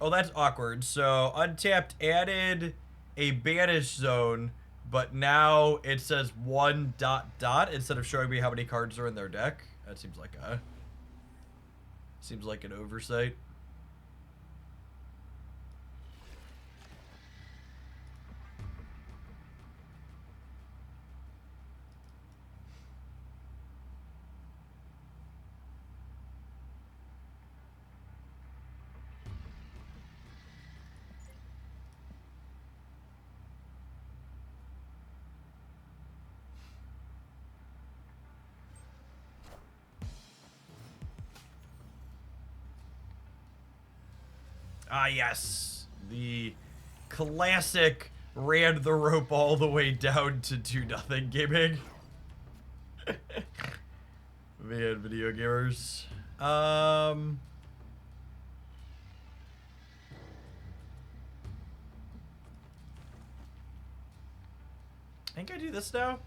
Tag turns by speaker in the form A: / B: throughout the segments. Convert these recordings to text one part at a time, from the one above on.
A: Oh, that's awkward. So Untapped added a banish zone, but now it says one dot dot instead of showing me how many cards are in their deck. That seems like an oversight. Ah, yes. The classic ran the rope all the way down to 2-0 gaming. Man, video gamers. I think I do this now.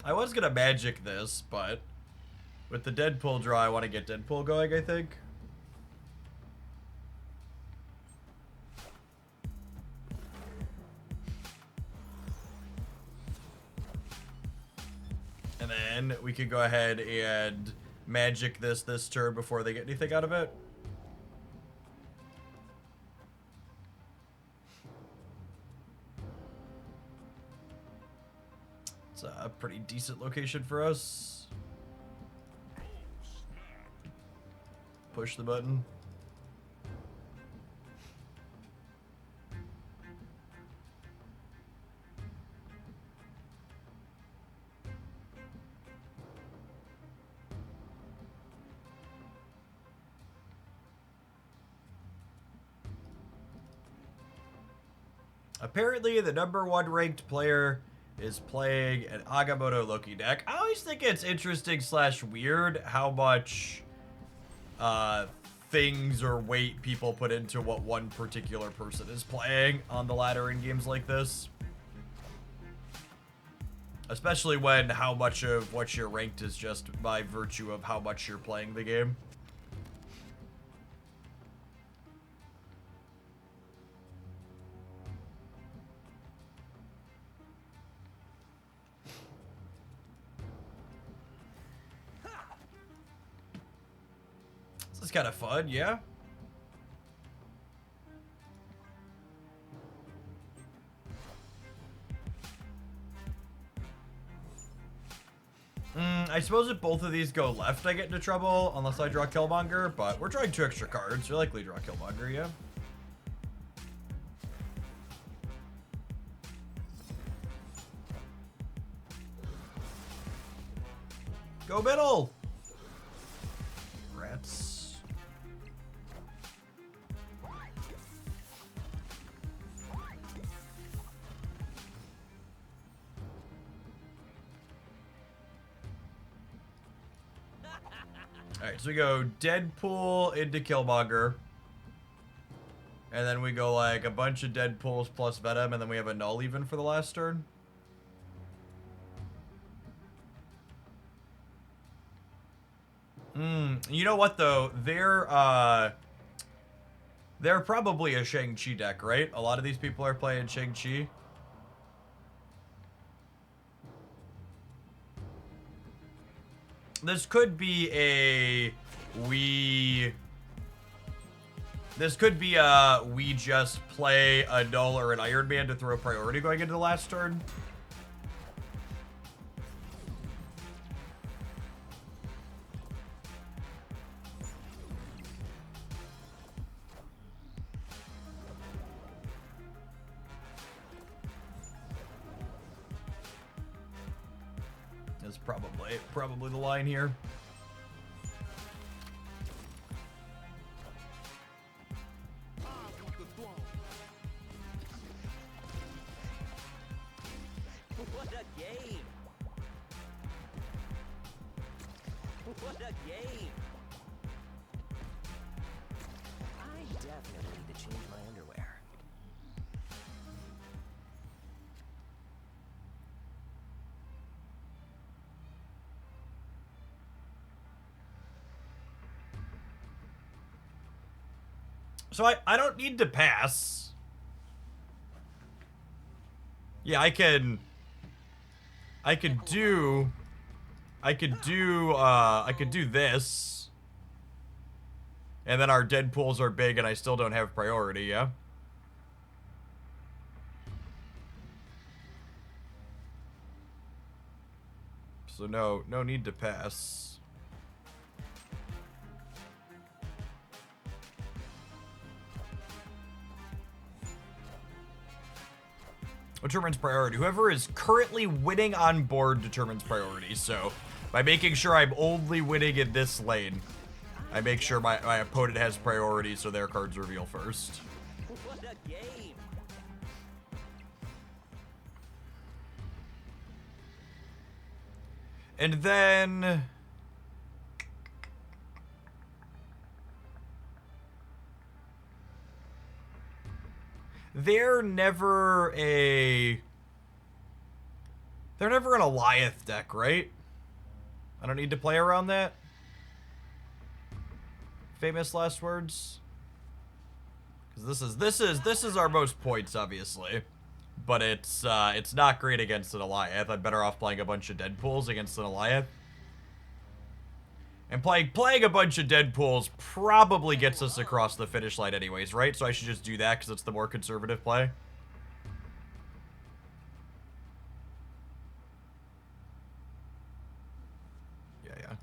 A: I was gonna magic this, but with the Deadpool draw, I want to get Deadpool going, I think. And then we could go ahead and magic this turn before they get anything out of it. It's a pretty decent location for us. Push the button. Apparently, the #1 ranked player is playing an Agamotto Loki deck. I always think it's interesting / weird how much things or weight people put into what one particular person is playing on the ladder in games like this. Especially when how much of what you're ranked is just by virtue of how much you're playing the game. This is kind of fun, yeah? I suppose if both of these go left, I get into trouble, unless I draw Killmonger, but we're drawing 2 extra cards. You're likely to draw Killmonger, yeah? Go middle! Rats. Alright, so we go Deadpool into Killmonger. And then we go like a bunch of Deadpools plus Venom, and then we have a null even for the last turn. You know what though? They're probably a Shang-Chi deck, right? A lot of these people are playing Shang-Chi. This could be a we just play a null or an Iron Man to throw priority going into the last turn. That's probably the line here.
B: What a game! What a game! I definitely need to change my underwear.
A: So I don't need to pass. Yeah, I could do this. And then our Deadpools are big and I still don't have priority, yeah? So no need to pass. Determines priority. Whoever is currently winning on board determines priority. So by making sure I'm only winning in this lane, I make sure my opponent has priority so their cards reveal first.
B: What a game!
A: And then they're never an Alioth deck, right? I don't need to play around that. Famous last words. Because this is our most points, obviously. But it's not great against an Alioth. I'm better off playing a bunch of Deadpools against an Alioth. And playing a bunch of Deadpools probably gets us across the finish line anyways, right? So I should just do that because it's the more conservative play. Yeah.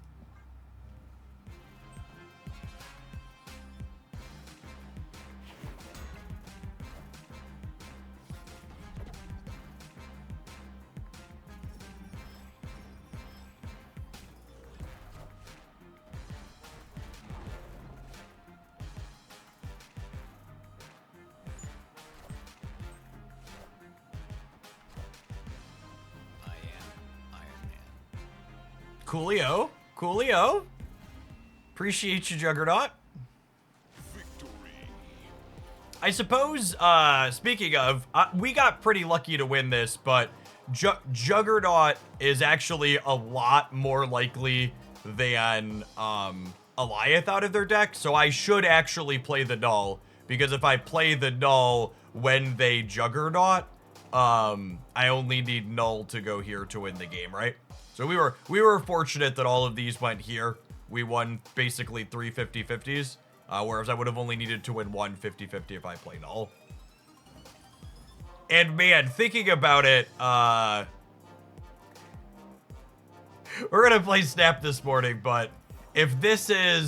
A: Coolio. Coolio. Appreciate you, Juggernaut. I suppose, speaking of, we got pretty lucky to win this, but Juggernaut is actually a lot more likely than Alioth out of their deck, so I should actually play the Null, because if I play the Null when they Juggernaut, I only need Null to go here to win the game, right? So we were fortunate that all of these went here. We won basically 3 50-50s, whereas I would have only needed to win 1 50-50 if I play Null. And man, thinking about it, we're gonna play Snap this morning, but if this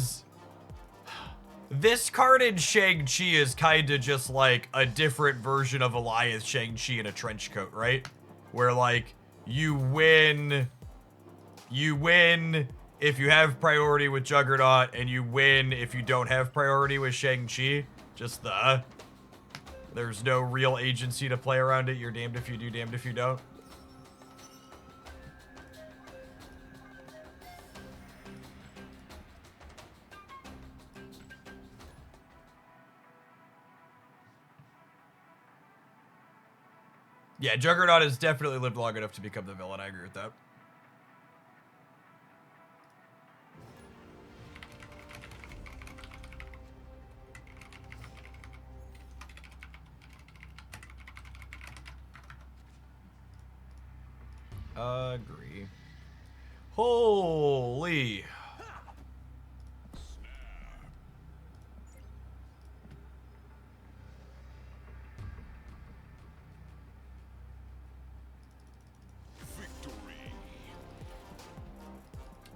A: card in Shang-Chi is kinda just like a different version of Alioth Shang-Chi in a trench coat, right? Where like, you win if you have priority with Juggernaut, and you win if you don't have priority with Shang-Chi. Just there's no real agency to play around it. You're damned if you do, damned if you don't. Yeah, Juggernaut has definitely lived long enough to become the villain. I agree with that. Agree. Holy.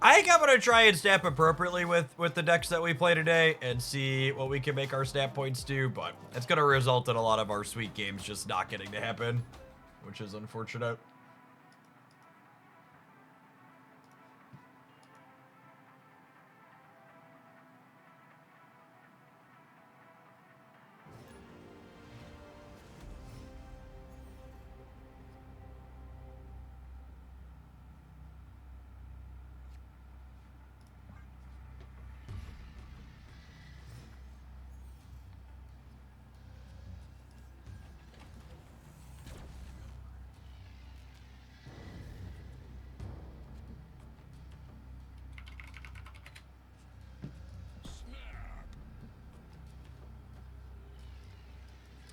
A: I think I'm gonna try and snap appropriately with the decks that we play today and see what we can make our snap points do, but it's gonna result in a lot of our sweet games just not getting to happen, which is unfortunate.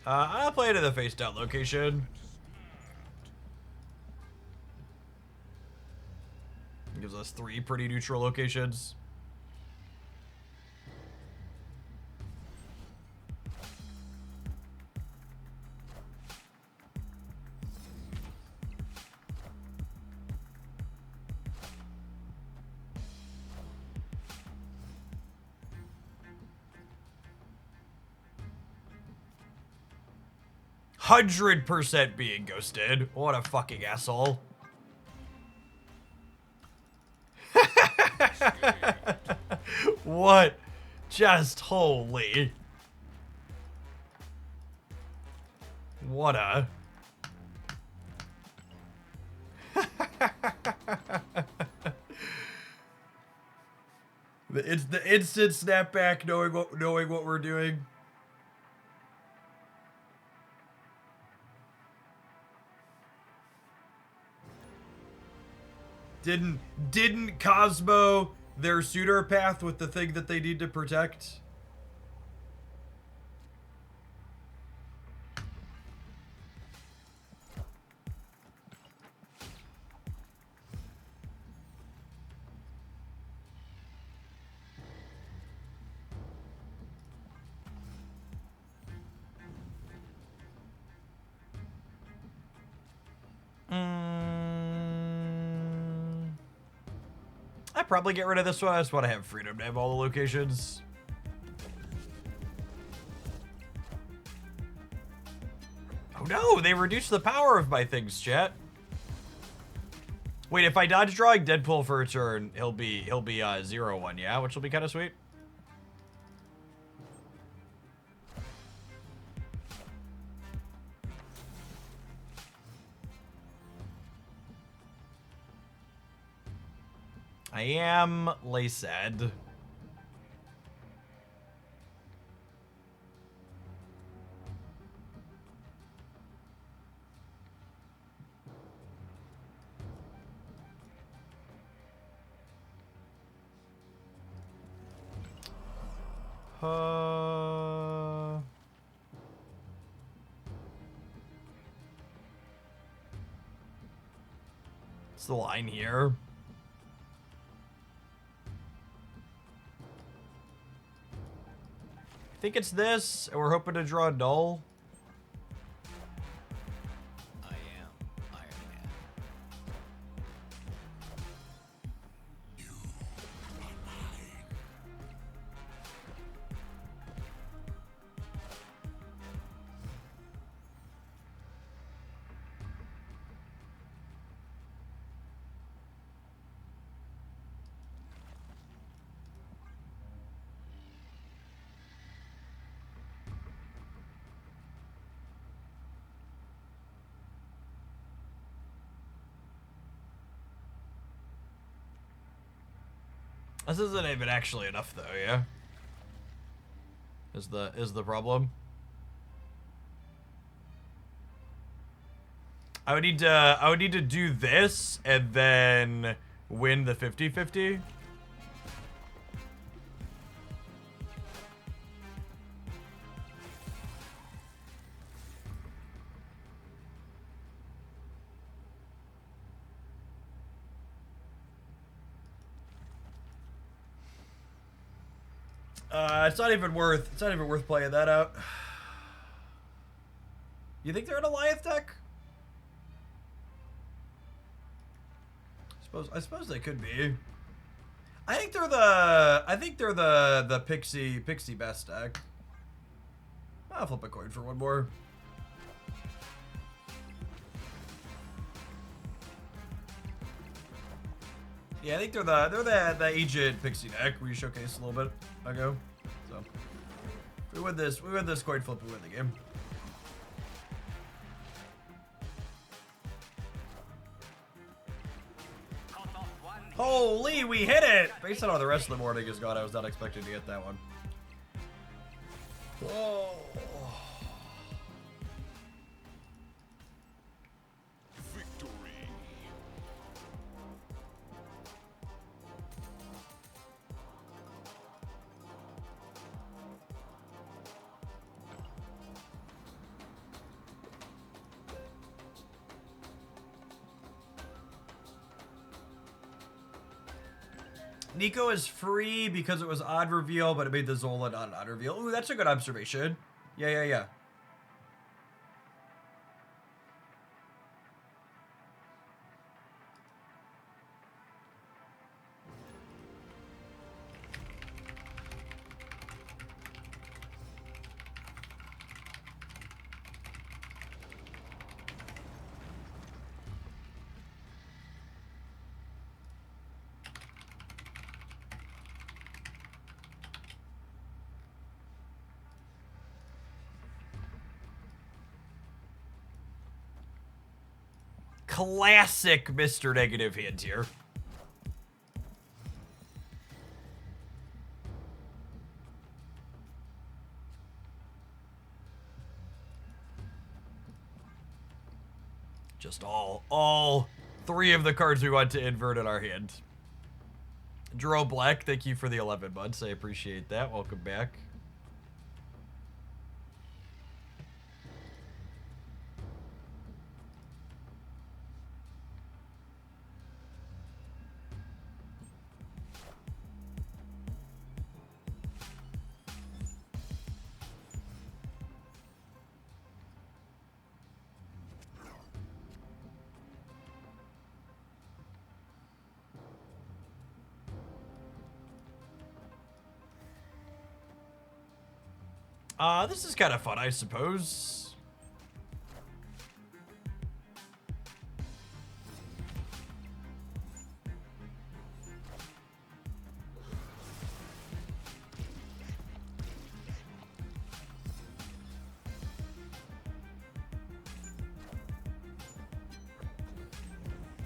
A: I'll play it in the face down location. It gives us 3 pretty neutral locations. %100% being ghosted. What a fucking asshole. What? Just holy. What a... It's the instant snapback knowing what we're doing. Didn't Cosmo their suitor path with the thing that they need to protect? I'd probably get rid of this one. I just want to have freedom to have all the locations. Oh no, they reduced the power of my things, chat. Wait, if I dodge drawing Deadpool for a turn, he'll be 0-1, yeah, which will be kind of sweet. I am laced. What's the line here? I think it's this, and we're hoping to draw a null.
B: I am Iron Man.
A: This isn't even actually enough, though. Yeah, is the problem? I would need to do this and then win the 50-50. It's not even worth playing that out. You think they're an Alliance deck? I suppose they could be. I think they're the Pixie best deck. I'll flip a coin for one more. Yeah, I think they're the Agent Pixie deck we showcased a little bit ago. So if we win this coin flip, we win the game. Holy, we hit it! Based on how the rest of the morning is gone, I was not expecting to get that one. Whoa. Nico is free because it was odd reveal, but it made the Zola not an odd reveal. Ooh, that's a good observation. Yeah. Classic Mr. Negative hint here. Just all three of the cards we want to invert in our hand. Dro Black, thank you for the 11 months. I appreciate that. Welcome back. This is kind of fun, I suppose.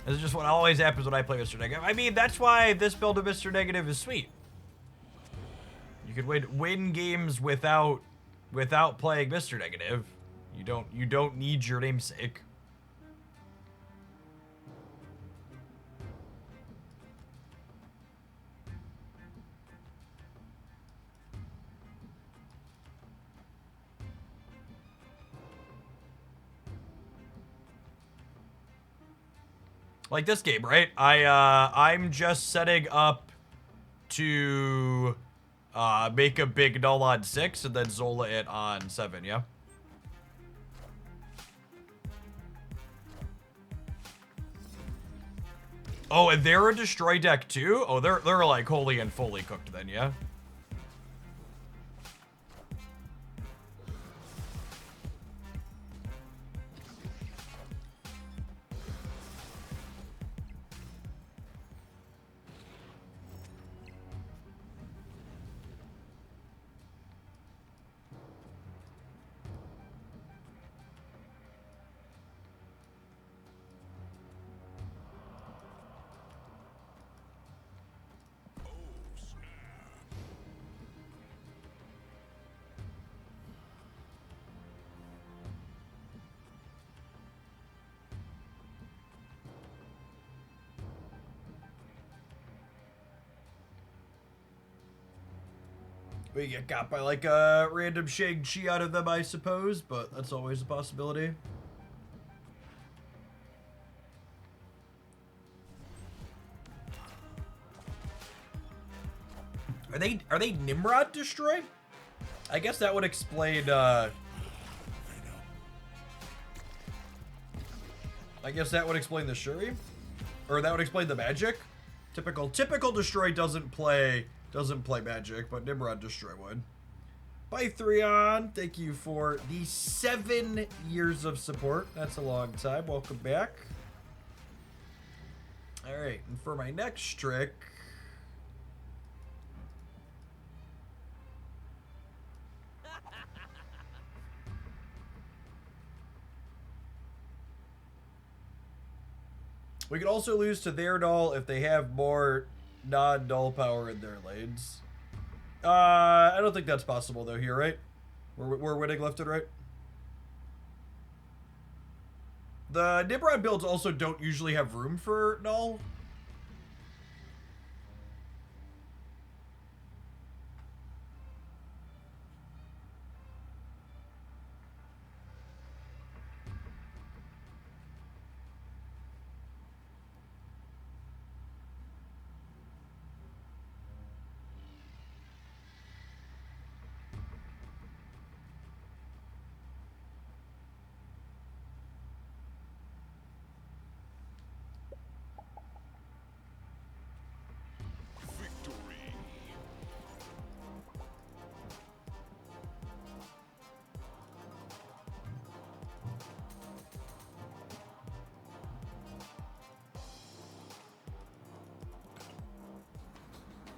A: This is just what always happens when I play Mr. Negative. I mean, that's why this build of Mr. Negative is sweet. You could win games without playing Mr. Negative. You don't need your namesake. Like this game, right? I'm just setting up to make a big null on 6 and then Zola it on 7, yeah? Oh, and they're a destroy deck too? Oh, they're like wholly and fully cooked then, yeah? We get got by like a random Shang-Chi out of them, I suppose, but that's always a possibility. Are they Nimrod destroyed? I guess that would explain I guess that would explain the Shuri. Or that would explain the magic. Typical destroy doesn't play magic, but Nimrod destroy would. Bythreon, thank you for the 7 years of support. That's a long time. Welcome back. Alright, and for my next trick. We could also lose to their null if they have more non-null power in their lanes. I don't think that's possible though here, right? We're winning left and right. The Nimrod builds also don't usually have room for null.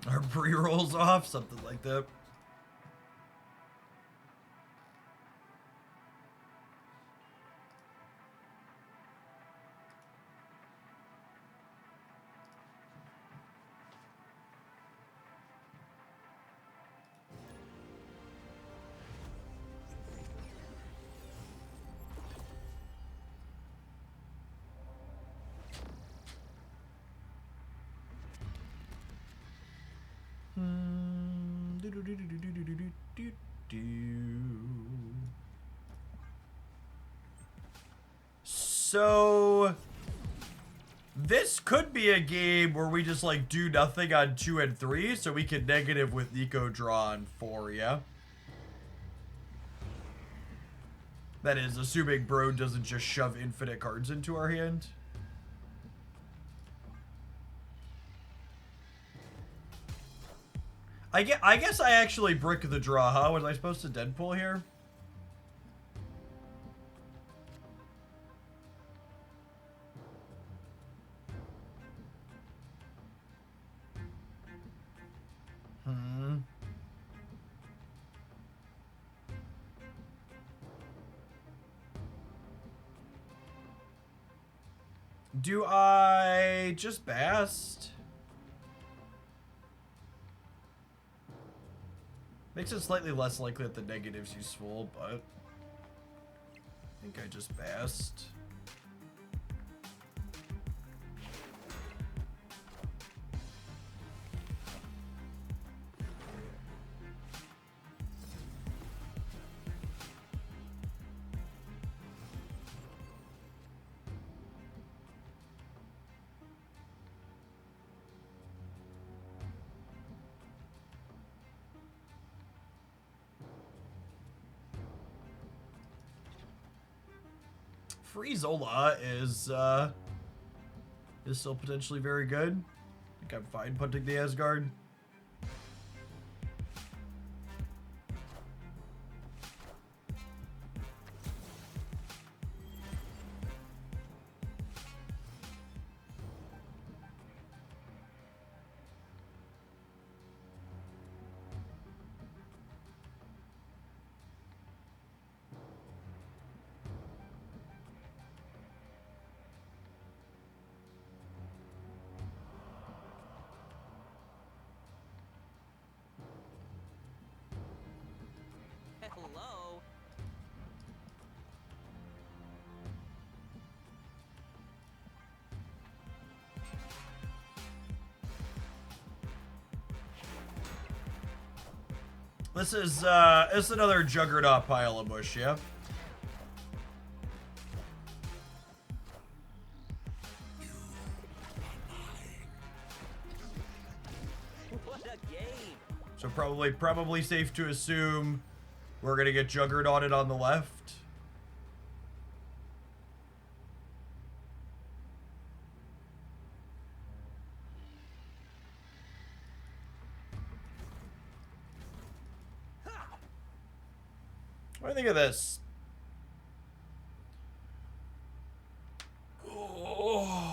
A: Our pre-rolls off, something like that. So this could be a game where we just like do nothing on 2 and 3, so we can negative with Nico draw on 4, yeah? That is, assuming Bro doesn't just shove infinite cards into our hand. I guess I actually brick the draw, huh? Was I supposed to Deadpool here? Do I just bast? Makes it slightly less likely that the negative's useful, but I think I just bast. Free Zola is still potentially very good. I think I'm fine punting the Asgard.
B: Hello.
A: This is another Juggernaut pile of bush, yeah?
B: What a game.
A: So probably safe to assume we're gonna get Juggernauted on the left. What do you think of this? Oh.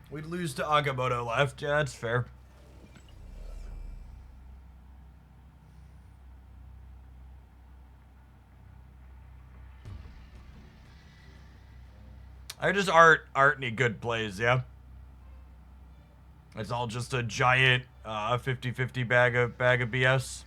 A: We'd lose to Agamotto left. Yeah, that's fair. I just aren't any good plays, yeah? It's all just a giant 50-50 bag of BS.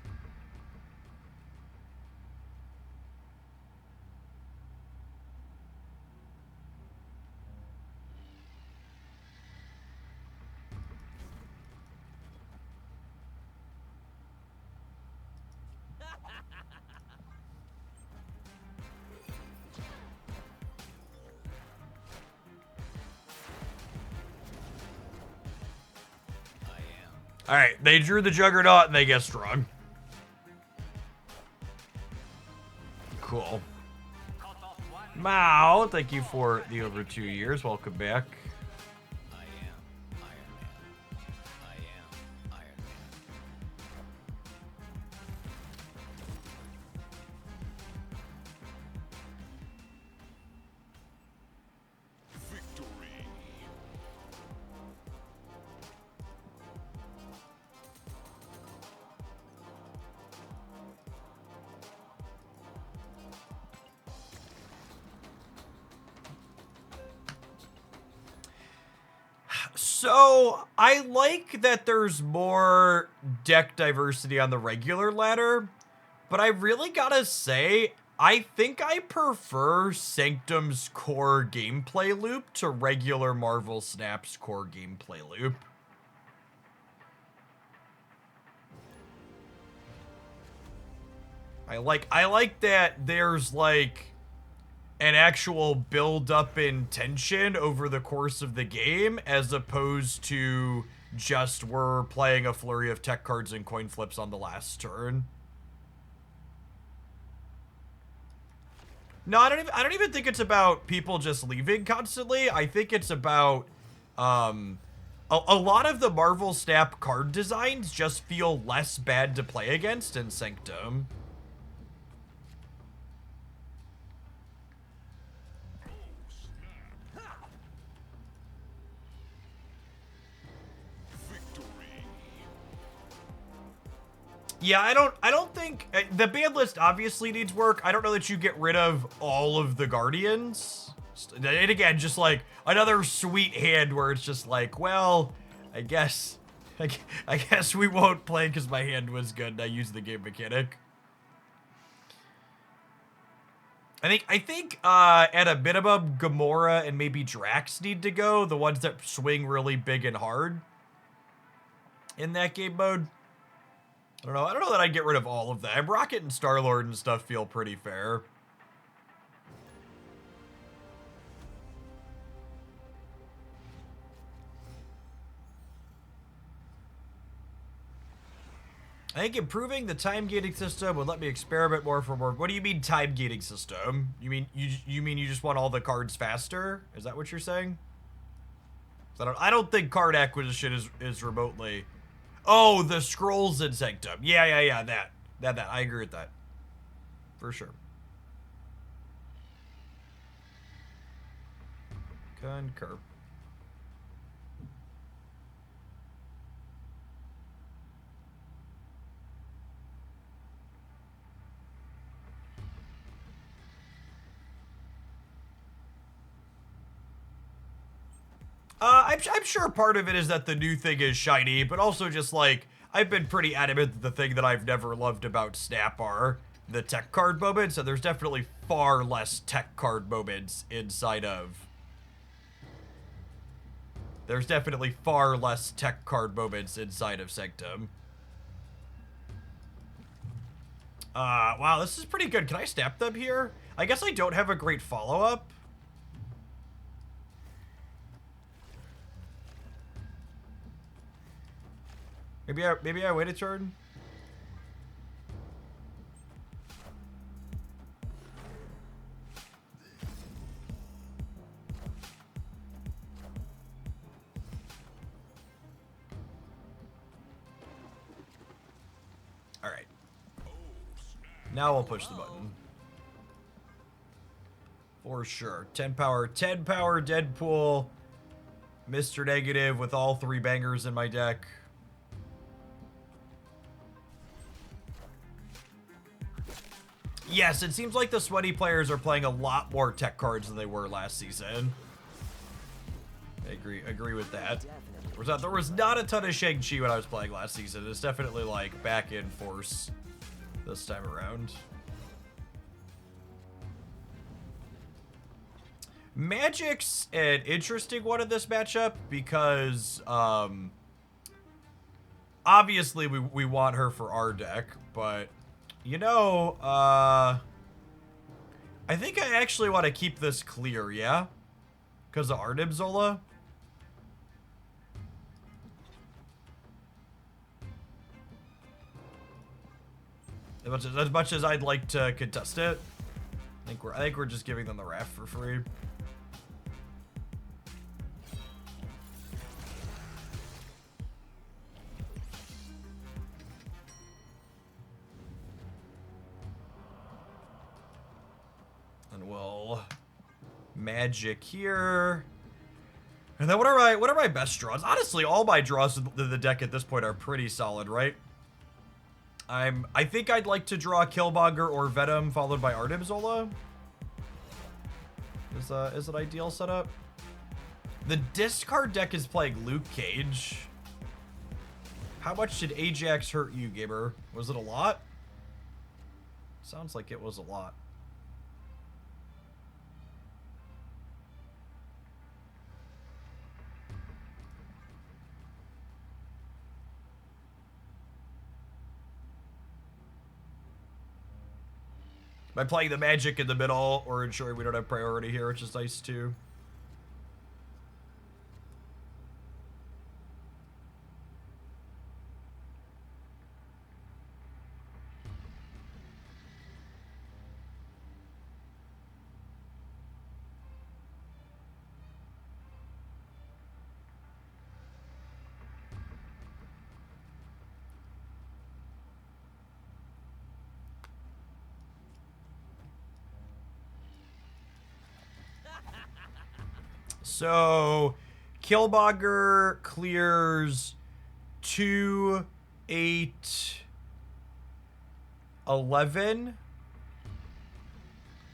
A: Alright, they drew the Juggernaut and they get strong. Cool. Mow. Wow, thank you for the over 2 years. Welcome back.
B: I am Iron Man. I am Iron Man.
C: Victory.
A: So, I like that there's more deck diversity on the regular ladder, but I really gotta say, I think I prefer Sanctum's core gameplay loop to regular Marvel Snap's core gameplay loop. I like that there's like an actual build-up in tension over the course of the game, as opposed to just we're playing a flurry of tech cards and coin flips on the last turn. No, I don't even think it's about people just leaving constantly. I think it's about a lot of the Marvel Snap card designs just feel less bad to play against in Sanctum. Yeah, I don't think the ban list obviously needs work. I don't know that you get rid of all of the Guardians. And again, just like another sweet hand where it's just like, well, I guess we won't play because my hand was good and I used the game mechanic. I think at a minimum, Gamora and maybe Drax need to go. The ones that swing really big and hard in that game mode. I don't know that I'd get rid of all of them. Rocket and Star-Lord and stuff feel pretty fair. I think improving the time gating system would let me experiment more for more. What do you mean time gating system? You mean you just want all the cards faster? Is that what you're saying? I don't think card acquisition is remotely. Oh, the scrolls in Sanctum. Yeah, that. I agree with that. For sure. Concur. I'm sure part of it is that the new thing is shiny, but also just like, I've been pretty adamant that the thing that I've never loved about Snap are the tech card moments, and there's definitely far less tech card moments inside of... There's definitely far less tech card moments inside of Sanctum. Wow, this is pretty good. Can I snap them here? I guess I don't have a great follow-up. Maybe I wait a turn. All right. Now we'll push the button. For sure. 10 power Deadpool. Mr. Negative with all 3 bangers in my deck. Yes, it seems like the sweaty players are playing a lot more tech cards than they were last season. I agree with that. There was not a ton of Shang-Chi when I was playing last season. It's definitely like back in force this time around. Magic's an interesting one in this matchup because obviously we want her for our deck, but you know, I think I actually want to keep this clear, yeah? Because of Arnim Zola? As much as I'd like to contest it. I think we're just giving them the raft for free. And we'll magic here. And then what are my best draws? Honestly, all my draws in the deck at this point are pretty solid, right? I think I'd like to draw Killmonger or Venom followed by Arnim Zola. Is it ideal setup? The discard deck is playing Luke Cage. How much did Ajax hurt you, Gamer? Was it a lot? Sounds like it was a lot. By playing the magic in the middle or ensuring we don't have priority here, which is nice too. So, Killmonger clears 2, 8, 11.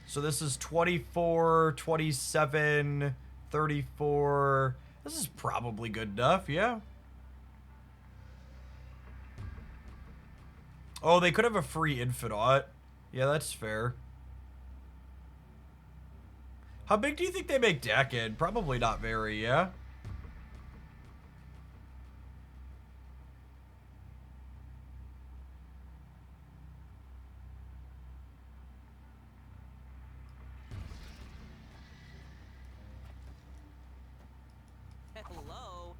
A: So this is 24, 27, 34. This is probably good enough, yeah. Oh, they could have a free Infinite. Yeah, that's fair. How big do you think they make Dakin? Probably not very, yeah?
B: Hello.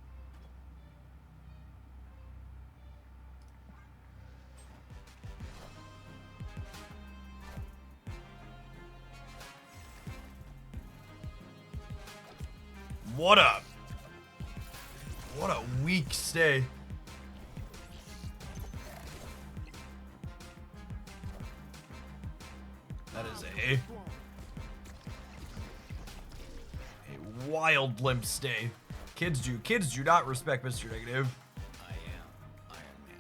A: What a weak stay. That is a wild limp stay. Kids do not respect Mr. Negative.
B: I am Iron Man.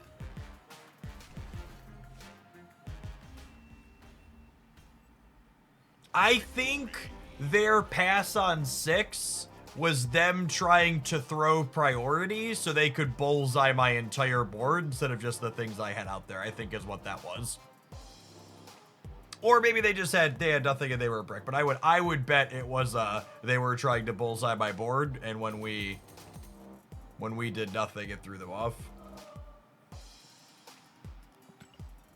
A: I think their pass on 6 was them trying to throw priority so they could bullseye my entire board instead of just the things I had out there, I think is what that was. Or maybe they had nothing and they were a brick, but I would bet it was they were trying to bullseye my board, and when we did nothing, it threw them off.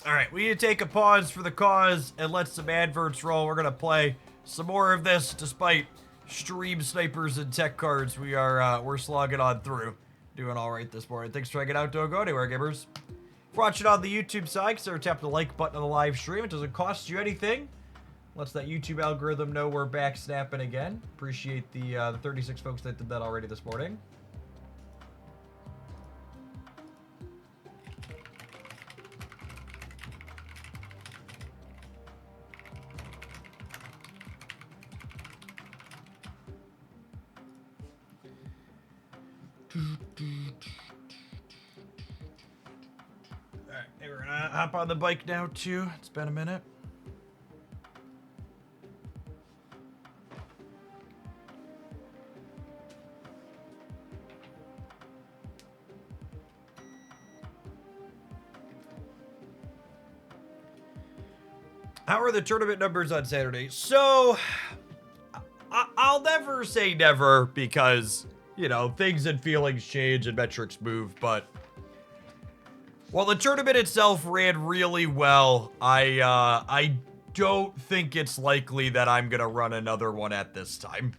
A: All right, we need to take a pause for the cause and let some adverts roll. We're gonna play some more of this despite stream snipers and tech cards. We're slogging on through, doing all right this morning. Thanks for checking out. Don't go anywhere, gamers. If you're watching on the YouTube side, consider tapping the like button on the live stream. It doesn't cost you anything. Lets that YouTube algorithm know we're back snapping again. Appreciate the 36 folks that did that already this morning. Alright, hey, we're gonna hop on the bike now too. It's been a minute. How are the tournament numbers on Saturday? So, I'll never say never because, you know, things and feelings change and metrics move, but while the tournament itself ran really well, I don't think it's likely that I'm gonna run another one at this time.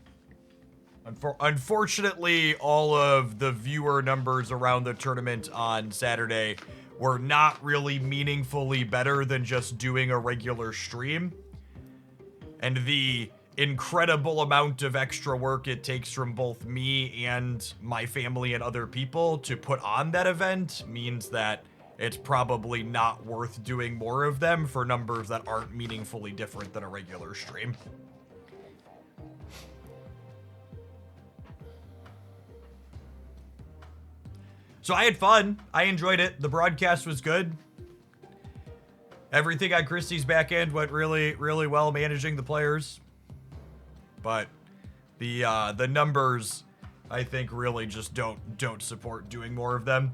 A: Unfortunately, all of the viewer numbers around the tournament on Saturday were not really meaningfully better than just doing a regular stream. and the incredible amount of extra work it takes from both me and my family and other people to put on that event means that it's probably not worth doing more of them for numbers that aren't meaningfully different than a regular stream. So I had fun. I enjoyed it. The broadcast was good. Everything on Christie's back end went really, really well managing the players. But the numbers, I think, really just don't support doing more of them.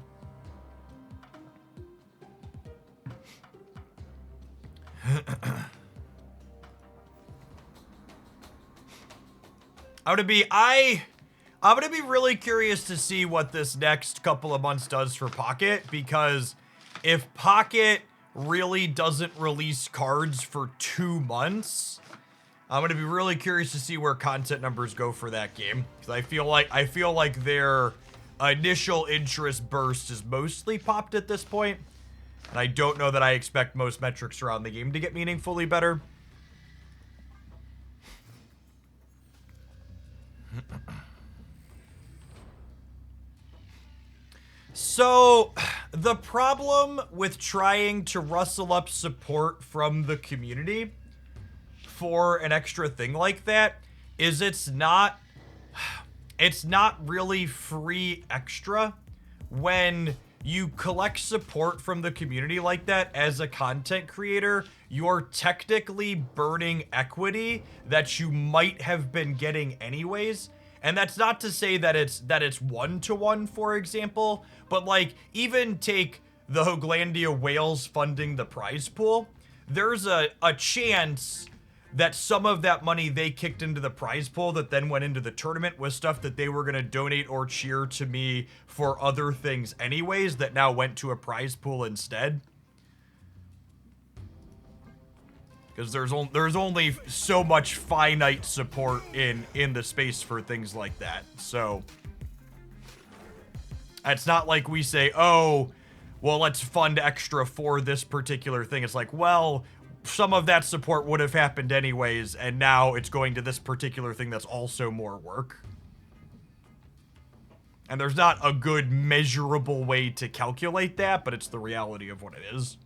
A: I'm gonna be really curious to see what this next couple of months does for Pocket, because if Pocket really doesn't release cards for 2 months, I'm gonna be really curious to see where content numbers go for that game, because I feel like their initial interest burst is mostly popped at this point, and I don't know that I expect most metrics around the game to get meaningfully better. So, the problem with trying to rustle up support from the community for an extra thing like that is it's not really free extra when you collect support from the community like that. As a content creator, you're technically burning equity that you might have been getting anyways. And that's not to say that it's one-to-one, for example, but like, even take the Hoaglandia whales funding the prize pool. There's a chance that some of that money they kicked into the prize pool that then went into the tournament was stuff that they were going to donate or cheer to me for other things anyways that now went to a prize pool instead. Because there's only so much finite support in the space for things like that. So it's not like we say, oh, well, let's fund extra for this particular thing. It's like, well, some of that support would have happened anyways, and now it's going to this particular thing that's also more work. And there's not a good measurable way to calculate that, but it's the reality of what it is.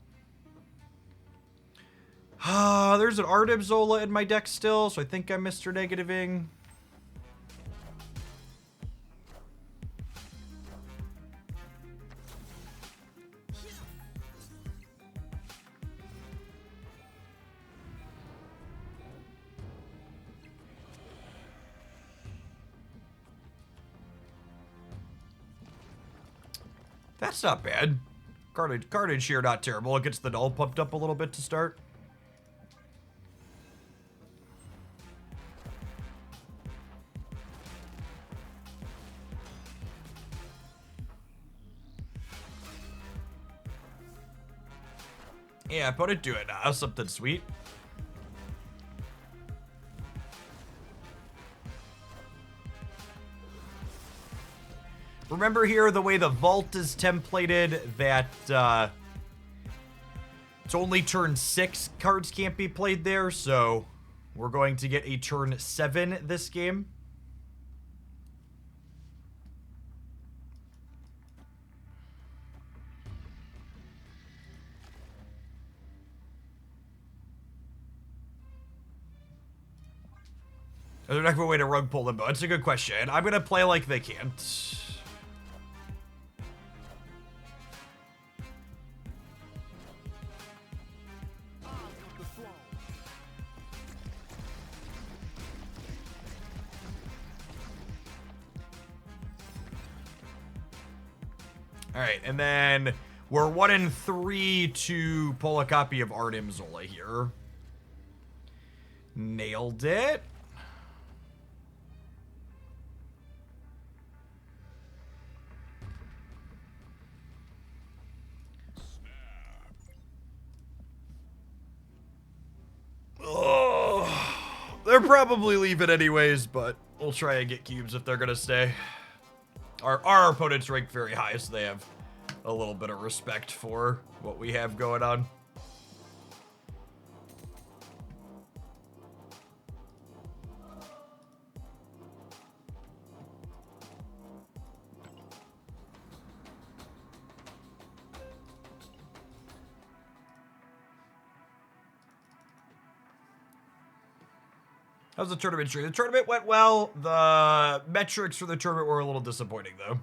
A: There's an Artem Zola in my deck still, so I think I'm Mr. Negativing. That's not bad. Carnage here, not terrible. It gets the null pumped up a little bit to start. Yeah, put it to it now. Something sweet. Remember here, the way the vault is templated, that it's only turn 6 cards can't be played there, so we're going to get a turn 7 this game. There's not a way to rug pull limbo. It's a good question. I'm gonna play like they can't. Alright, and then we're 1 and 3 to pull a copy of Artem Zola here. Nailed it. Oh, they'll probably leave it anyways, but we'll try and get cubes if they're gonna stay. Our opponents rank very high, so they have a little bit of respect for what we have going on. How's the tournament stream? The tournament went well. The metrics for the tournament were a little disappointing, though.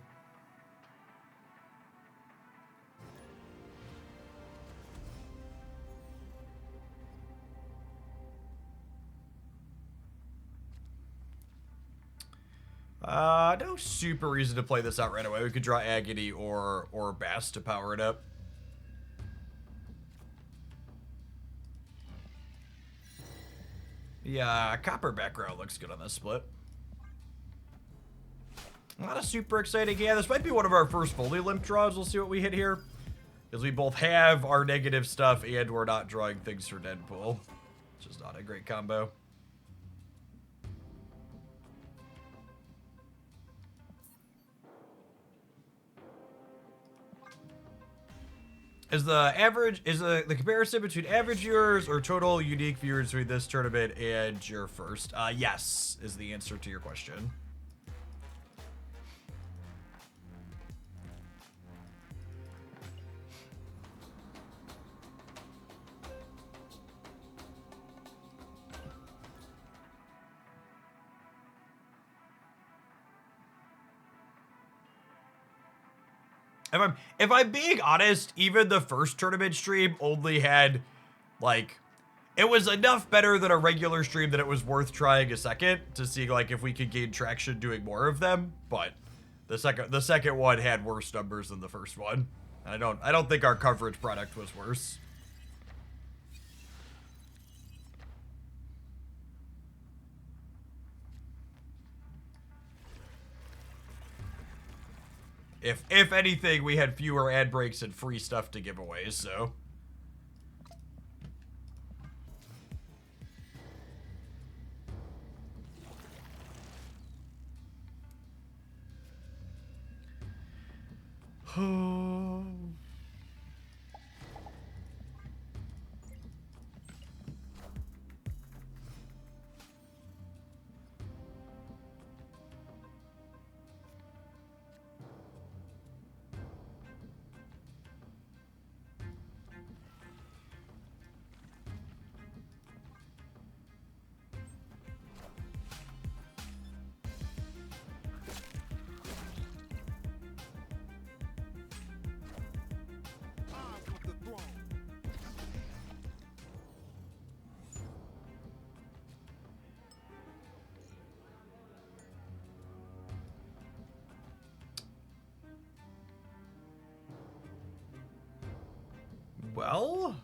A: No super reason to play this out right away. We could draw Agony or Bass to power it up. Yeah, copper background looks good on this split. Not a super exciting. Yeah, this might be one of our first fully limp draws. We'll see what we hit here. Because we both have our negative stuff and we're not drawing things for Deadpool. Which is not a great combo. Is the comparison between average viewers or total unique viewers between this tournament and your first? Yes, is the answer to your question. If I'm being honest, even the first tournament stream only had, like, it was enough better than a regular stream that it was worth trying a second to see, like, if we could gain traction doing more of them. But the second one had worse numbers than the first one. And I don't think our coverage product was worse. If anything, we had fewer ad breaks and free stuff to give away, so. Well,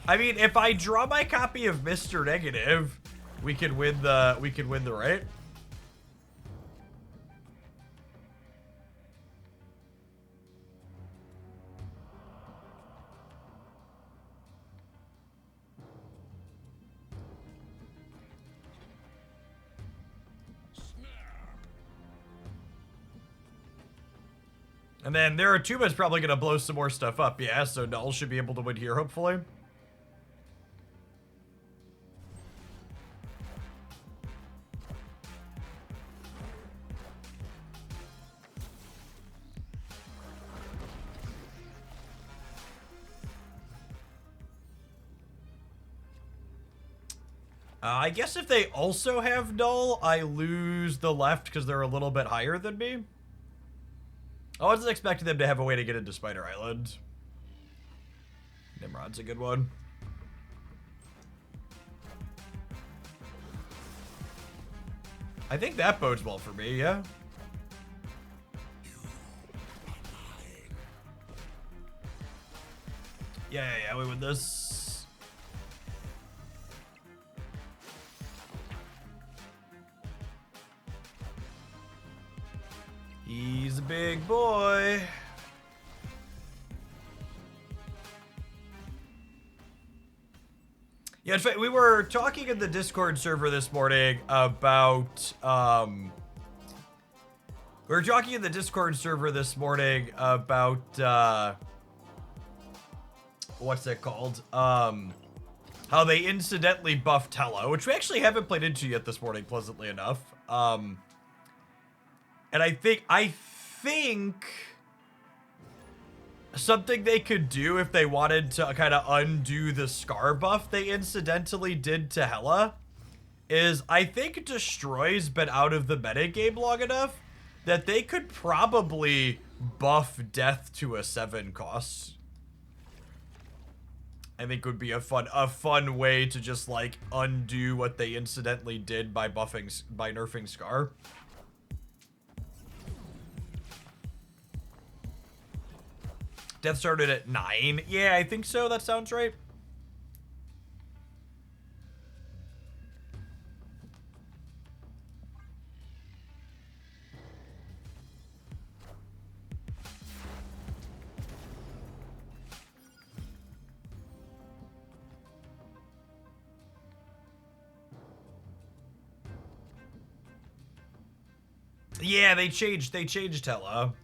A: I mean, if I draw my copy of Mr. Negative, we could win the right. And then Naratuma's probably going to blow some more stuff up, yeah, so Null should be able to win here, hopefully. I guess if they also have Null, I lose the left because they're a little bit higher than me. I wasn't expecting them to have a way to get into Spider Island. Nimrod's a good one. I think that bodes well for me, yeah. Yeah, we win this. He's a big boy. Yeah, in fact, we were talking in the Discord server this morning about, what's it called? How they incidentally buffed Tello, which we actually haven't played into yet this morning, pleasantly enough. And I think something they could do if they wanted to kind of undo the Scar buff they incidentally did to Hela is I think Destroy's been out of the metagame long enough that they could probably buff death to a 7 cost. I think would be a fun way to just like undo what they incidentally did by nerfing Scar. Death started at 9. Yeah, I think so. That sounds right. Yeah, they changed Hela.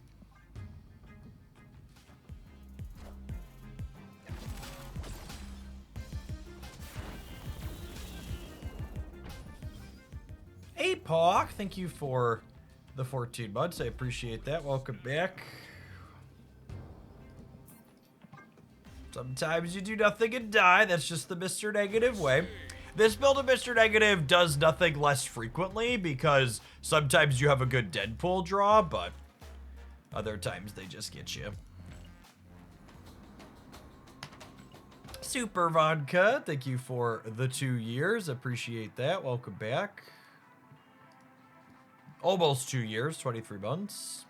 A: Hey, Pawk, thank you for the 14 months. I appreciate that. Welcome back. Sometimes you do nothing and die. That's just the Mr. Negative way. This build of Mr. Negative does nothing less frequently because sometimes you have a good Deadpool draw, but other times they just get you. Super Vodka, thank you for the 2 years. Appreciate that. Welcome back. Almost 2 years, 23 months.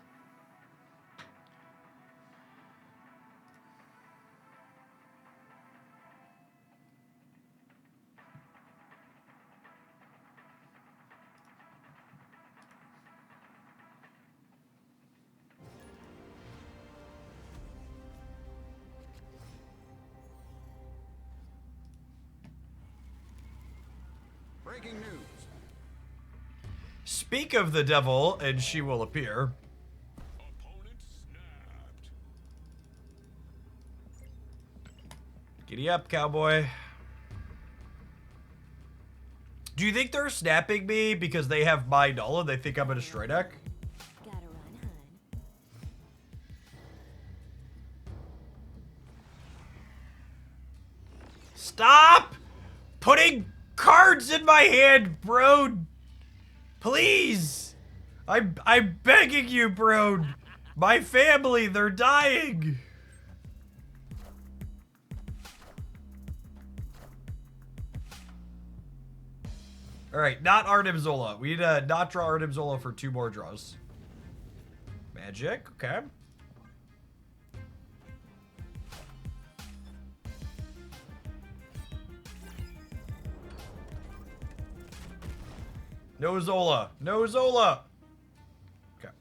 C: Breaking news.
A: Speak of the devil, and she will appear.
C: Opponent snapped.
A: Giddy up, cowboy. Do you think they're snapping me because they have my null and they think I'm a destroy deck?
D: Gotta run, hun.
A: Stop putting cards in my hand, bro. Please. I'm begging you, bro. My family, they're dying. All right, not Arnim Zola. We need to not draw Arnim Zola for 2 more draws. Magic, okay. No Zola. No Zola. Okay.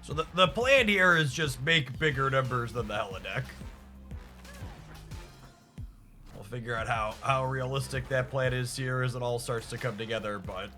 A: So the plan here is just make bigger numbers than the Hela deck. We'll figure out how realistic that plan is here as it all starts to come together, but...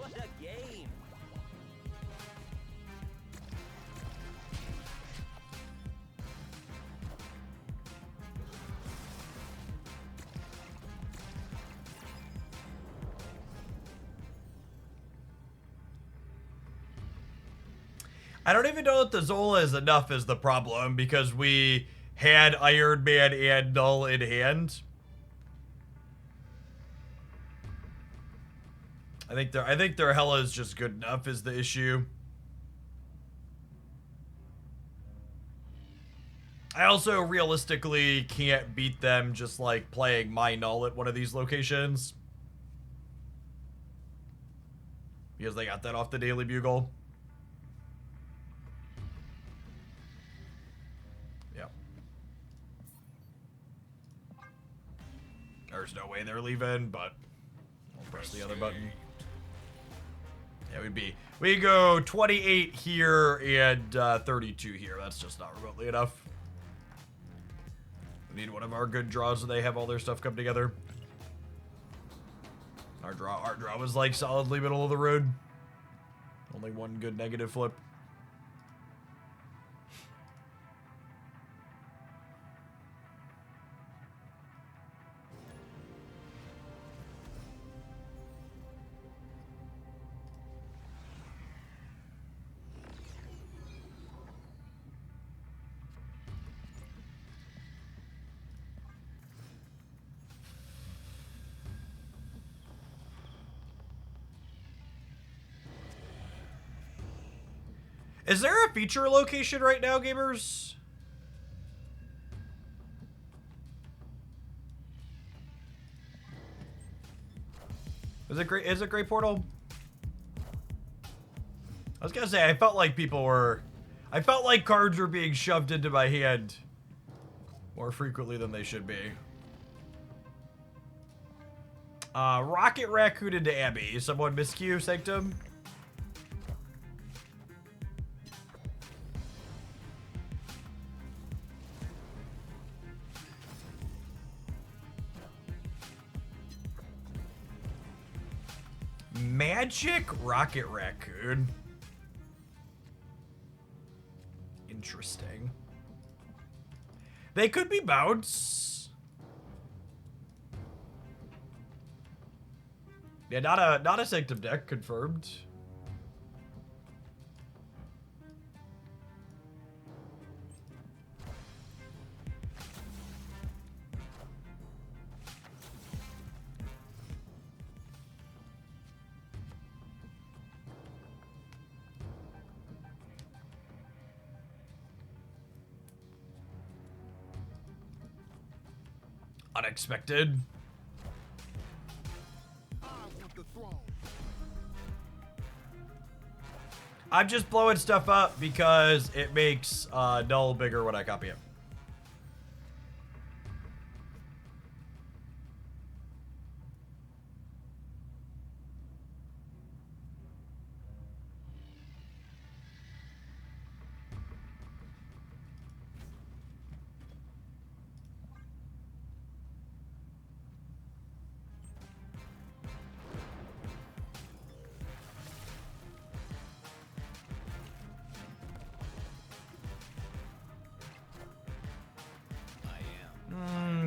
B: What a game!
A: I don't even know if the Zola is enough is the problem, because we had Iron Man and Null in hand. I think their Hela is just good enough is the issue. I also realistically can't beat them just like playing my Null at one of these locations, because they got that off the Daily Bugle. Yeah. There's no way they're leaving, but I'll press the other button. Yeah, we go 28 here and 32 here. That's just not remotely enough. We need one of our good draws so they have all their stuff come together. Our draw was like solidly middle of the road. Only one good negative flip. Is there a feature location right now, gamers? Is it great? Is it Great Portal? I was gonna say, I felt like I felt like cards were being shoved into my hand more frequently than they should be. Rocket Raccoon into Abby. Someone miscue Sanctum? Magic Rocket Raccoon. Interesting. They could be bounce. Yeah, not a Sanctum deck confirmed. Unexpected. I'm just blowing stuff up because it makes Null bigger when I copy it.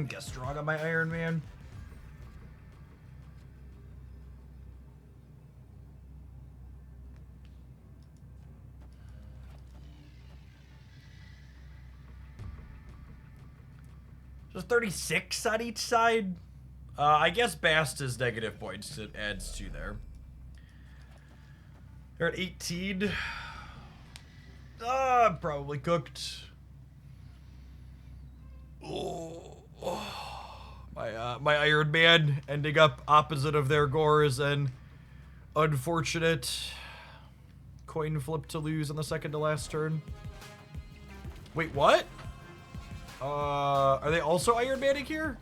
A: Get strong on my Iron Man. Just 36 on each side. I guess Bast is negative points. It adds 2 there. They're at 18. I'm probably cooked. My Iron Man ending up opposite of their gore is an unfortunate coin flip to lose on the second to last turn. Wait, what? Are they also Iron Manning here?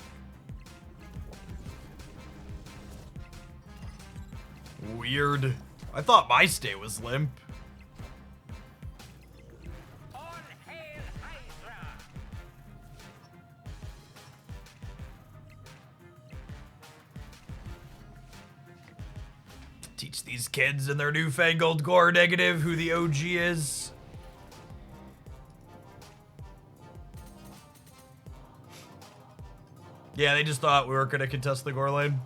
A: Weird. I thought my stay was limp. Teach these kids in their newfangled gore negative who the OG is. Yeah, they just thought we weren't gonna contest the gore lane.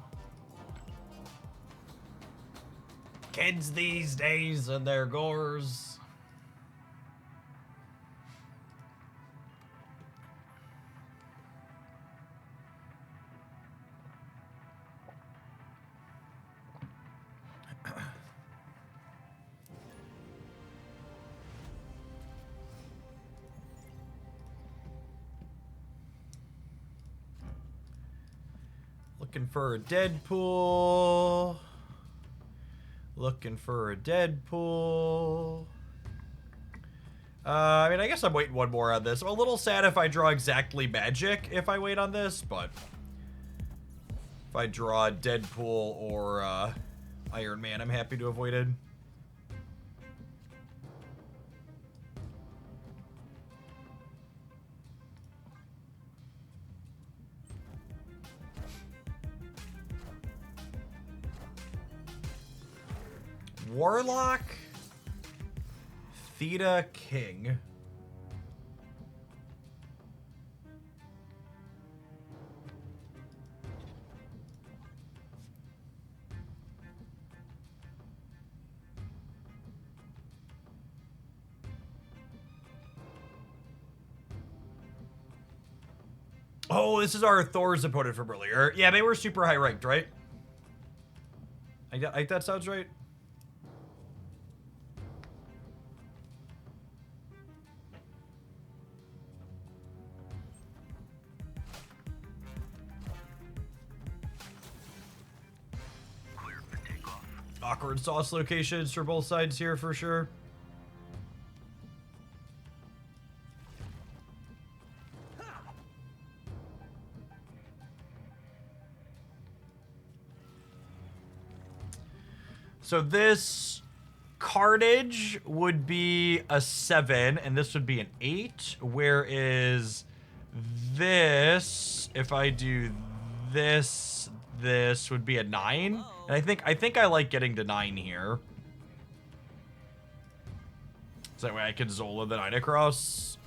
A: Kids these days and their gores. Looking for a Deadpool. Looking for a Deadpool. I mean, I guess I'm waiting one more on this. I'm a little sad if I draw exactly magic if I wait on this, but if I draw Deadpool or Iron Man, I'm happy to have waited. Warlock, Theta King. Oh, this is our Thor's opponent from earlier. Yeah, they were super high ranked, right? I think that sounds right. Awkward sauce locations for both sides here for sure. So this Carnage would be a 7, and this would be an 8. Whereas this, if I do this, this would be a 9. And I think I like getting to 9 here. So that way I can Zola the 9 across.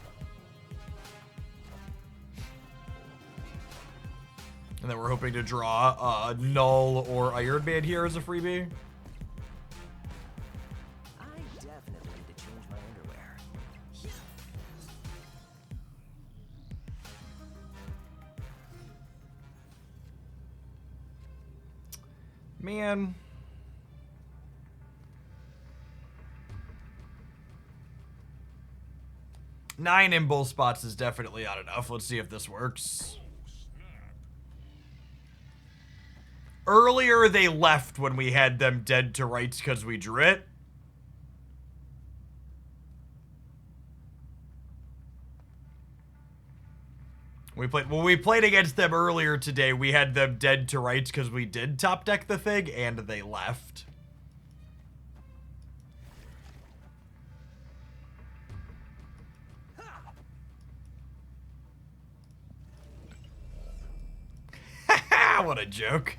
A: And then we're hoping to draw Null or Iron Man here as a freebie.
B: I definitely need to change my underwear.
A: Man. Nine in both spots is definitely not enough. Let's see if this works. Earlier, they left when we had them dead to rights because we drew it. When we played against them earlier today, we had them dead to rights because we did top deck the thing, and they left. What a joke.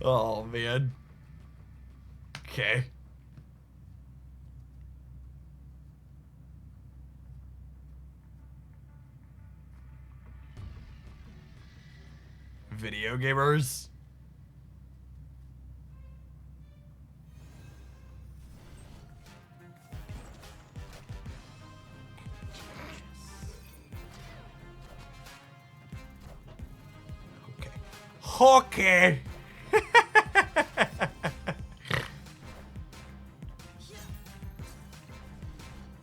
A: Oh, man. Okay. Video gamers. Okay.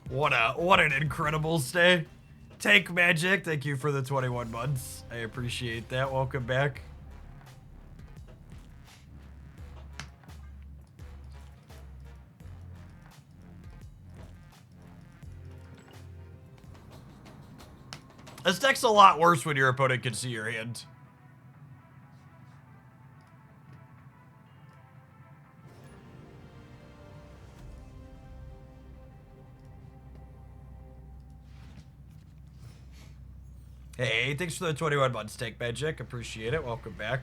A: What an incredible stay. Tank Magic, thank you for the 21 months. I appreciate that. Welcome back. This deck's a lot worse when your opponent can see your hand. Hey, thanks for the 21 months, Tank Magic. Appreciate it. Welcome back.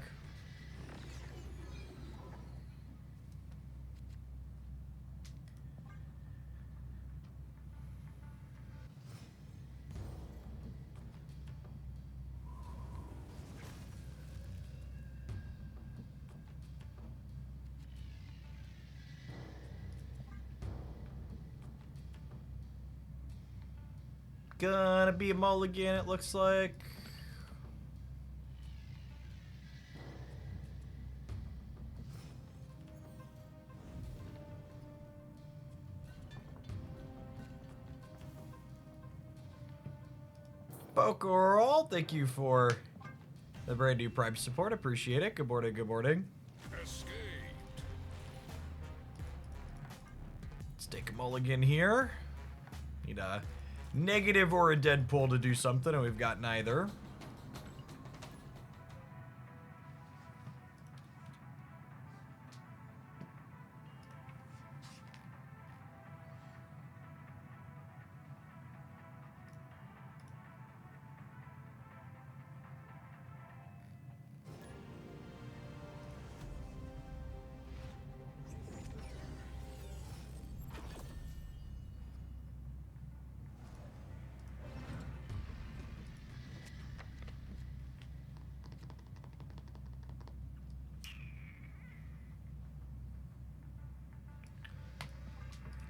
A: Gonna be a mulligan, it looks like. Pokerol, thank you for the brand new Prime support. Appreciate it. Good morning, good morning.
C: Escaped.
A: Let's take a mulligan here. Need a negative or a Deadpool to do something, and we've got neither.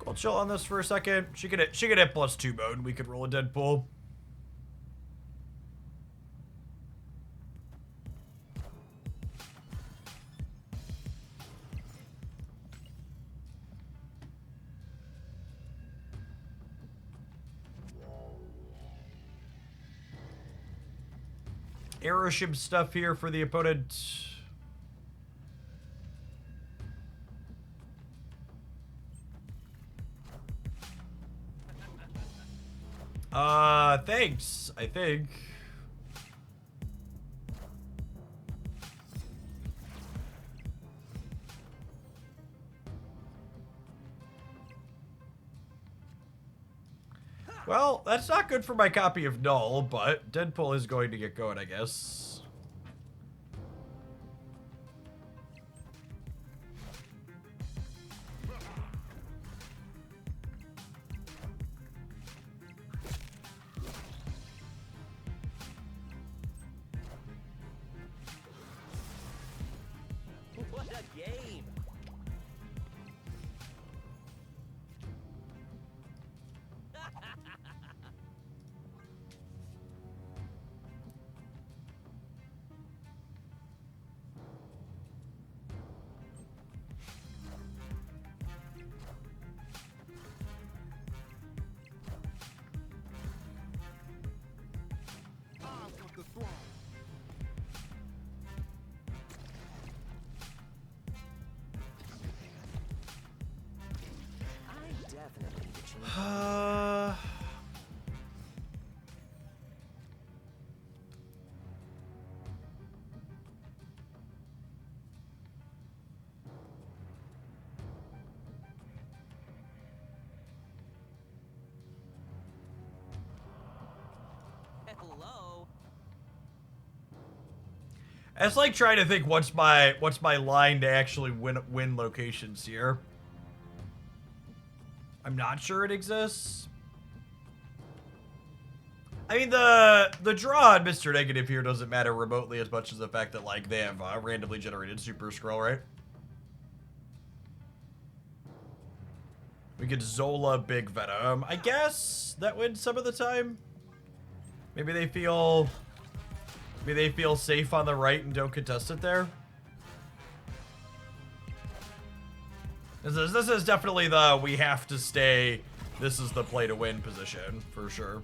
A: We'll chill on this for a second. She could hit +2 mode. We could roll a Deadpool. Aeroship stuff here for the opponent. Thanks, I think. Well, that's not good for my copy of Null, but Deadpool is going to get going, I guess.
B: What a game!
C: I want the throne.
B: I definitely need to change. Hello.
A: It's like trying to think what's my line to actually win locations here. I'm not sure it exists. I mean, the draw on Mr. Negative here doesn't matter remotely as much as the fact that, like, they have randomly generated Super Scroll, right? We could Zola Big Venom. I guess that wins some of the time. Maybe they feel safe on the right and don't contest it there. This is definitely the we have to stay. This is the play to win position for sure.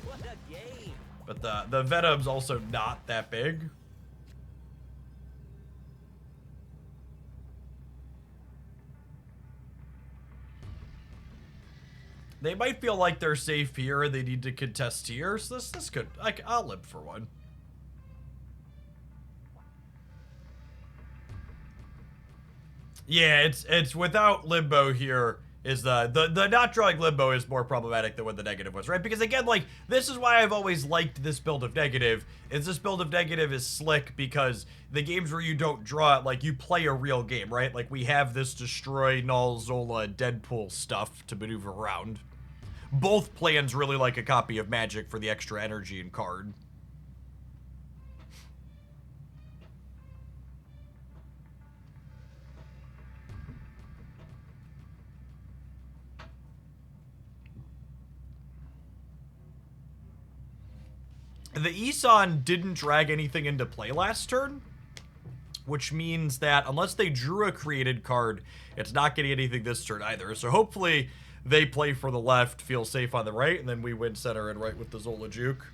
B: What a game!
A: But the Venom's also not that big. They might feel like they're safe here and they need to contest here. So this could, like, I'll live for one. Yeah, it's without Limbo here is the not drawing Limbo is more problematic than what the negative was, right? Because again, like, this is why I've always liked this build of negative, is this build of negative is slick because the games where you don't draw it, like, you play a real game, right? Like, we have this Destroy, Null, Zola, Deadpool stuff to maneuver around. Both plans really like a copy of Magic for the extra energy and card. The Isan didn't drag anything into play last turn, which means that unless they drew a created card, it's not getting anything this turn either. So hopefully they play for the left, feel safe on the right, and then we win center and right with the Zola Juke.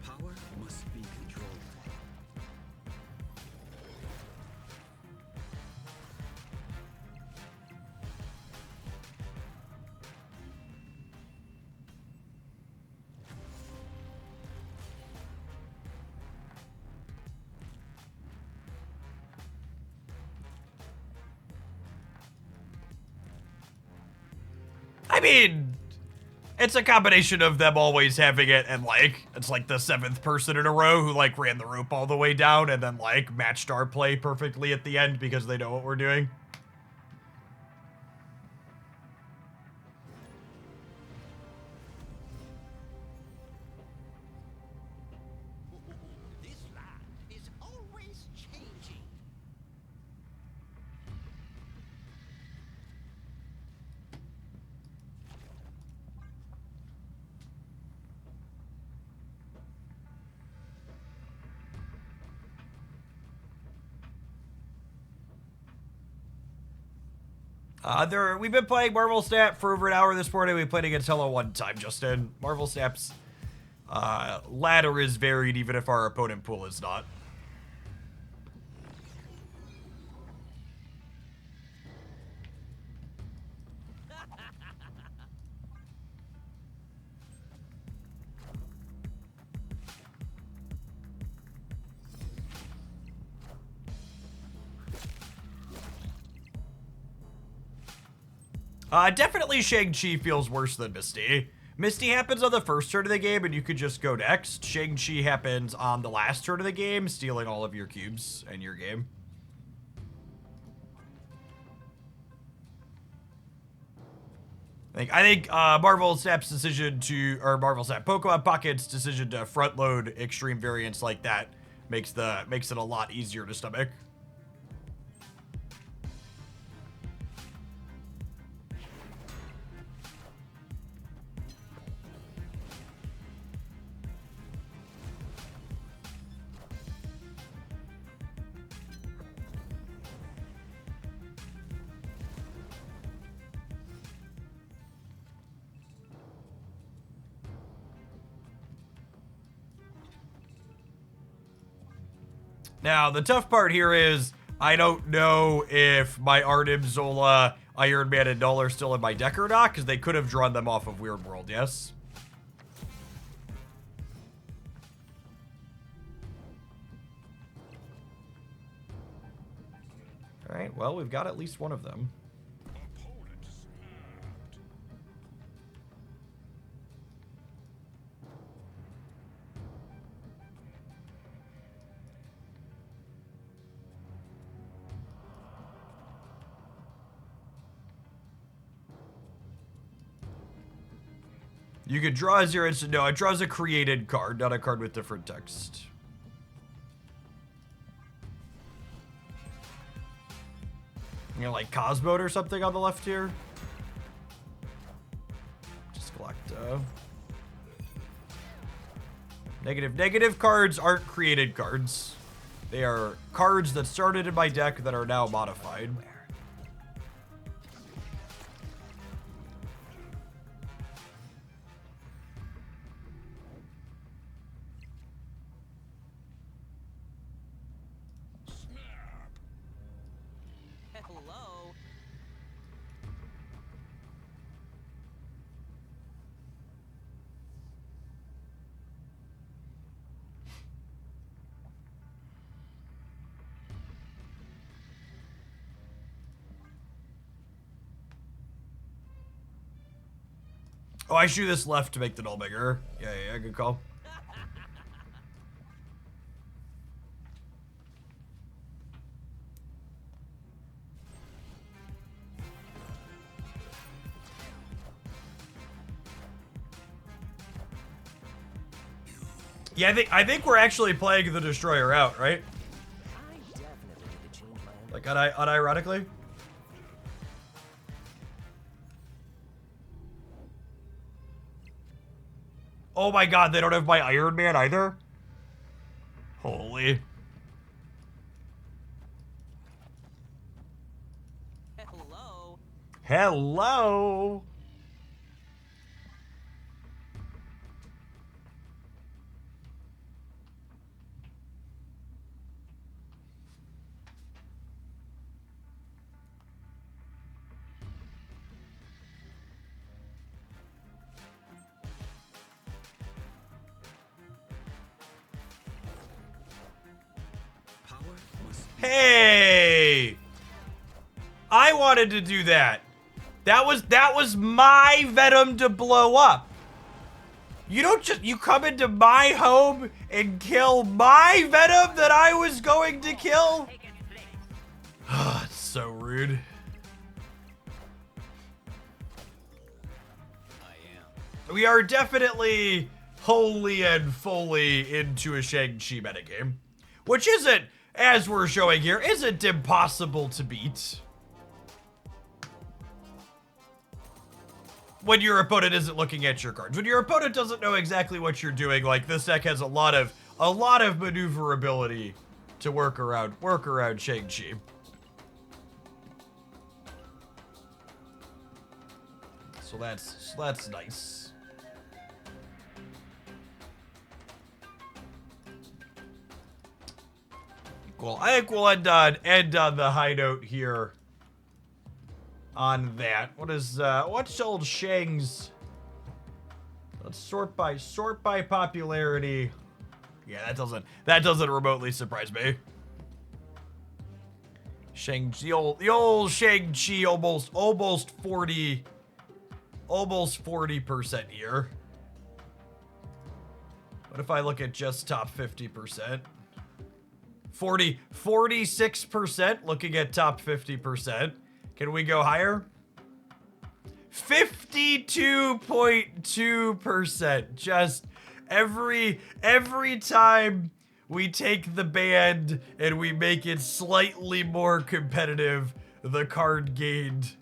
B: Power must be controlled.
A: I mean, it's a combination of them always having it and, like, it's like the 7th person in a row who, like, ran the rope all the way down and then, like, matched our play perfectly at the end because they know what we're doing.
C: This land is always changing.
A: We've been playing Marvel Snap for over an hour this morning. We played against Hello one time, Justin. Marvel Snap's ladder is varied, even if our opponent pool is not. Definitely Shang-Chi feels worse than Misty. Misty happens on the first turn of the game and you could just go next. Shang-Chi happens on the last turn of the game, stealing all of your cubes and your game. I think Marvel Snap's decision to, or Marvel Snap Pokemon Pocket's decision to front load extreme variants like that makes it a lot easier to stomach. Now, the tough part here is I don't know if my Arnim, Zola, Iron Man, and Null are still in my deck or not, because they could have drawn them off of Weird World, yes? Alright, well, we've got at least one of them.
C: Opponent snapped.
A: You could draw as your instant. No, it draws a created card, not a card with different text. You know, like Cosmode or something on the left here. Just Galacto. Negative cards aren't created cards. They are cards that started in my deck that are now modified.
B: Hello.
A: Oh, I shoot this left to make the null bigger. Yeah, good call. Yeah, I think we're actually playing the Destroyer out, right?
B: I definitely need to change my
A: Like unironically. Oh my god, they don't have my Iron Man either? Holy.
B: Hello.
A: Hello.
C: Power must
A: Hey! I wanted to do that. That was my Venom to blow up. You don't just, you come into my home and kill my Venom that I was going to kill? It's so rude. We are definitely wholly and fully into a Shang-Chi metagame. Which isn't, as we're showing here, isn't impossible to beat. When your opponent isn't looking at your cards. When your opponent doesn't know exactly what you're doing, like this deck has a lot of maneuverability to work around Shang-Chi. So that's nice. Cool. I think we'll end on the high note here. On that, what's old Shang's? Let's sort by popularity. Yeah, that doesn't remotely surprise me. The old Shang-Chi almost 40% here. What if I look at just top 50%? 46% looking at top 50%. Can we go higher? 52.2%. Just every time we take the band and we make it slightly more competitive, the card gained.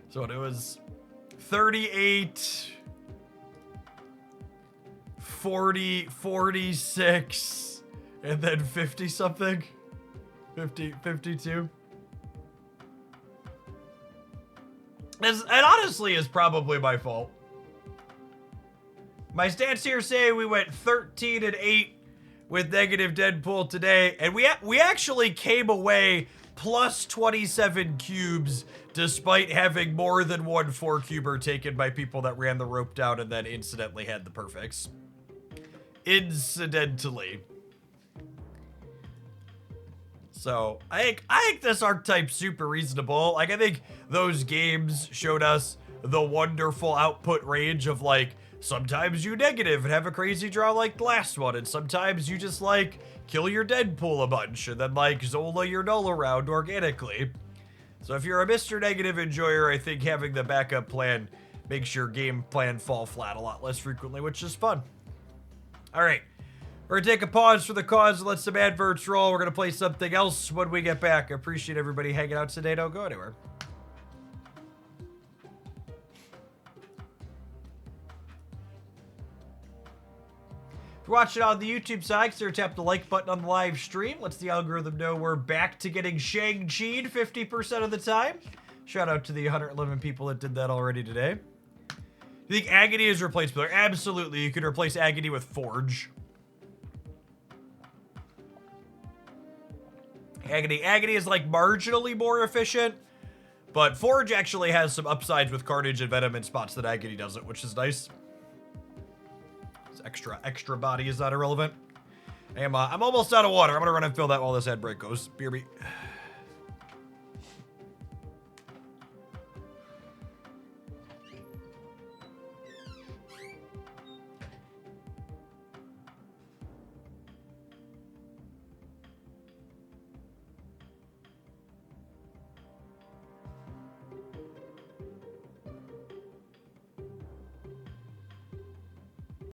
A: So it was 38, 40, 46, and then 50 something. 52. And honestly is probably my fault. My stats here say we went 13-8 with negative Deadpool today, and we actually came away plus 27 cubes despite having more than one 4-cuber taken by people that ran the rope down and then incidentally had the perfects. Incidentally. So, I think this archetype's super reasonable. Like, I think those games showed us the wonderful output range of, like, sometimes you negative and have a crazy draw like the last one, and sometimes you just, like, kill your Deadpool a bunch, and then, like, Zola your null around organically. So if you're a Mr. Negative enjoyer, I think having the backup plan makes your game plan fall flat a lot less frequently, which is fun. Alright. We're gonna take a pause for the cause and let some adverts roll. We're gonna play something else when we get back. I appreciate everybody hanging out today. Don't go anywhere. If you're watching on the YouTube side, consider tap the like button on the live stream. Lets the algorithm know we're back to getting Shang-Chi'd 50% of the time. Shout out to the 111 people that did that already today. You think Agony is replaceable? Absolutely. You can replace Agony with Forge. Agony is like marginally more efficient, but Forge actually has some upsides with Carnage and Venom in spots that Agony doesn't, which is nice. This extra body is not irrelevant. I'm almost out of water. I'm gonna run and fill that while this ad break goes. BRB.